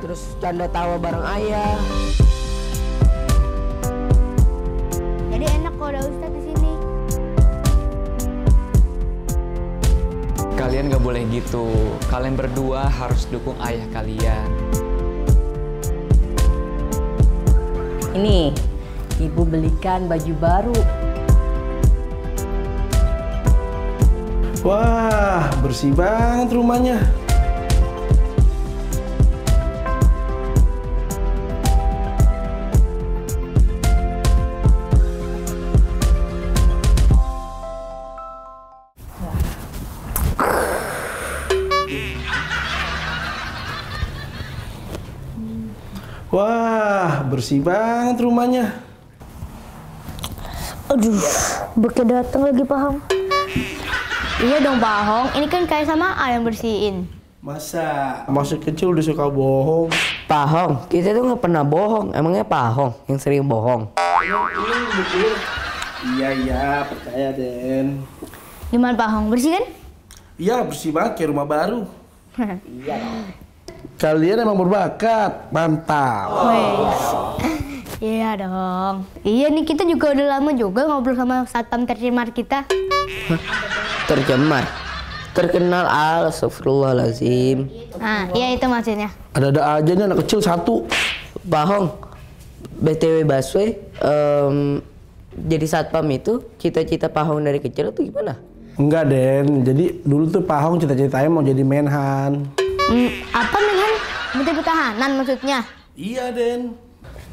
Terus canda tawa bareng ayah. Jadi enak kalau ada Ustadz di sini. Kalian gak boleh gitu. Kalian berdua harus dukung ayah kalian. Ini, ibu belikan baju baru. Wah, bersih banget rumahnya. Wah, bersih banget rumahnya. Aduh, Beke datang lagi Pak Hong. Iya dong Pak Hong, ini kan kayak sama A yang bersihin. Masa masih kecil udah suka bohong? Pak Hong, kita tuh nggak pernah bohong. Emangnya Pak Hong yang sering bohong? Iya, percaya Den. Gimana Pak Hong, bersih kan? Iya, bersih banget kayak rumah baru. Iya. Kalian emang berbakat, mantap. Iya dong. Iya nih, kita juga udah lama juga ngobrol sama satpam tercemar kita. Tercemar? Terkenal astagfirullahaladzim. Nah, iya itu maksudnya. Ada-ada aja nih anak kecil satu. Pak Hong, BTW Baswe, jadi satpam itu cita-cita Pak Hong dari kecil itu gimana? Enggak Den, jadi dulu tuh Pak Hong cita-citanya mau jadi menhan. Apa Menhan? Menteri Pertahanan maksudnya? Iya Den.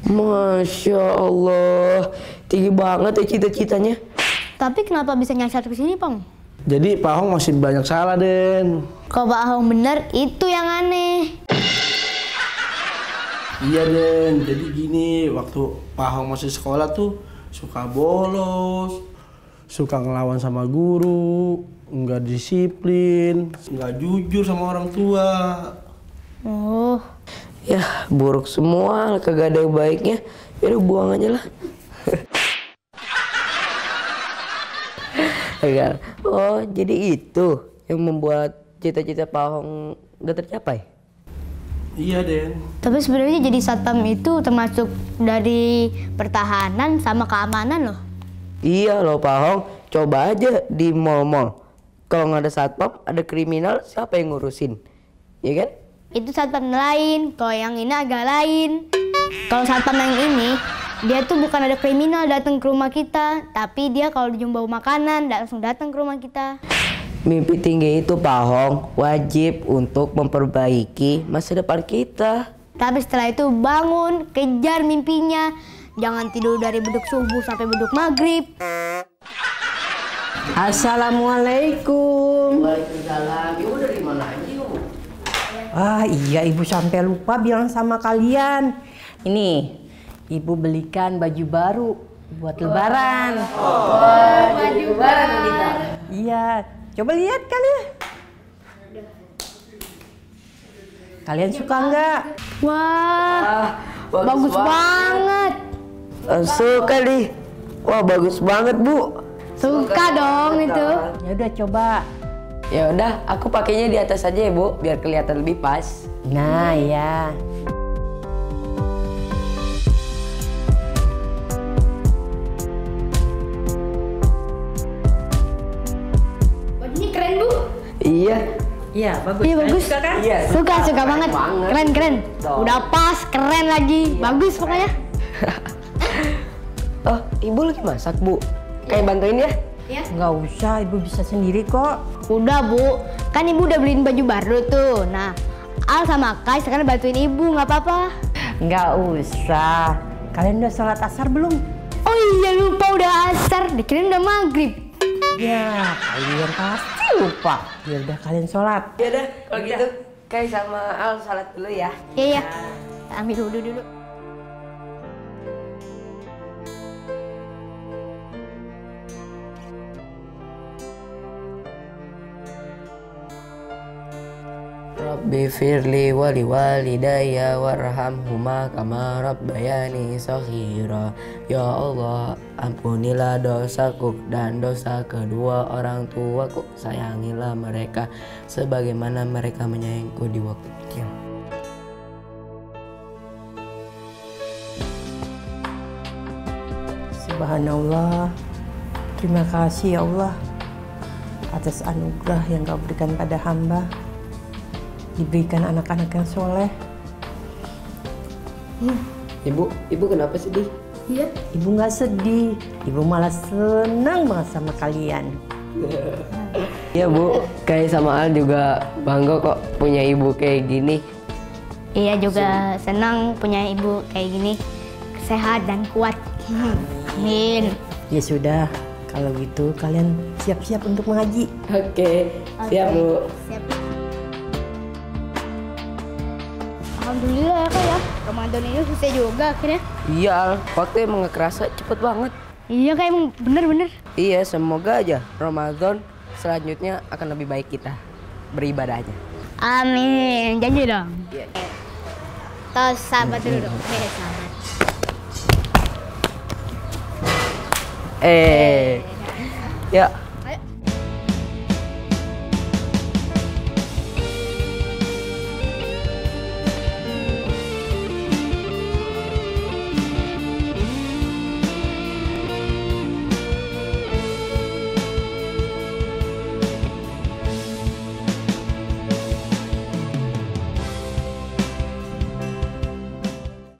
Masya Allah, tinggi banget ya cita-citanya. Tapi kenapa bisa nyasar ke sini, Pong? Jadi Pak Hong masih banyak salah Den. Kalau Pak Hong bener, itu yang aneh. Iya Den, jadi gini, waktu Pak Hong masih sekolah tuh suka bolos, suka ngelawan sama guru, nggak disiplin, nggak jujur sama orang tua. Oh, Ya buruk semua, kagak ada yang baiknya. Yaudah buang aja lah. Oh jadi itu yang membuat cita-cita Pak Hong gak tercapai? Iya Den. tapi sebenarnya jadi satpam itu termasuk dari pertahanan sama keamanan loh. Iya loh Pak Hong, coba aja di mall-mall. Kalau nggak ada satpam, ada kriminal, siapa yang ngurusin? Iya kan? Itu satpam lain, kalau yang ini agak lain. Kalau satpam yang ini, dia tuh bukan ada kriminal datang ke rumah kita, tapi dia kalau dijumpa makanan, langsung datang ke rumah kita. Mimpi tinggi itu Pak Hong wajib untuk memperbaiki masa depan kita. Tapi setelah itu bangun, kejar mimpinya. Jangan tidur dari beduk subuh sampai beduk maghrib. Assalamualaikum. Waalaikumsalam. Ibu dari mana aja Ibu? Ah iya, ibu sampai lupa bilang sama kalian. Ini, ibu belikan baju baru buat lebaran. Baju lebaran kita. Iya, coba lihat kalian. Kalian suka nggak? Wah, bagus banget. Suka nih. Wah bagus banget Bu. Suka dong itu. Ya udah coba. Ya udah, aku pakainya di atas aja ya Bu, biar kelihatan lebih pas. Nah ya. Bajunya keren Bu. Iya. Iya bagus. Iya bagus. Suka kan? Iya. Suka banget. Keren. Tuh. Udah pas, keren lagi. Bagus pokoknya. Oh, Ibu lagi masak Bu? Kayak bantuin ya? Ya. Nggak usah, ibu bisa sendiri kok. Udah Bu, kan Ibu udah beliin baju baru tuh. Nah, Al sama Kai sekarang bantuin Ibu, nggak apa-apa. Nggak usah. Kalian udah sholat asar belum? Oh iya lupa udah asar, dikirain udah maghrib. Ya, kalian pasti lupa. Ya udah kalian sholat. Ya udah, kalau gitu Kai sama Al salat dulu ya. Iya. Ambil wudhu dulu. Rabbi firli wali walidayya warhamhuma kama rabbayani shaghira. Ya Allah, ampunilah dosaku dan dosa kedua orang tuaku. Sayangilah mereka sebagaimana mereka menyayangiku di waktu kecil. Subhanallah. Terima kasih ya Allah atas anugerah yang Kau berikan pada hamba. Diberikan anak-anak yang soleh. Ibu kenapa sedih? Ibu nggak sedih, ibu malah senang banget sama kalian. Iya Bu, kayak sama Al juga bangga kok punya ibu kayak gini. Iya juga senang punya ibu kayak gini, sehat dan kuat. Amin. Ya sudah, kalau gitu kalian siap-siap untuk mengaji. Oke, siap Bu. Siap. Alhamdulillah ya Kak ya, Ramadan ini selesai juga akhirnya. Iya Al, waktu emang gak kerasa cepet banget. Iya Kak, emang bener-bener. Iya, semoga aja Ramadan selanjutnya akan lebih baik kita beribadahnya. Amin, janji dong. Iya. Tos sahabat dulu dong, sahabat. Ya.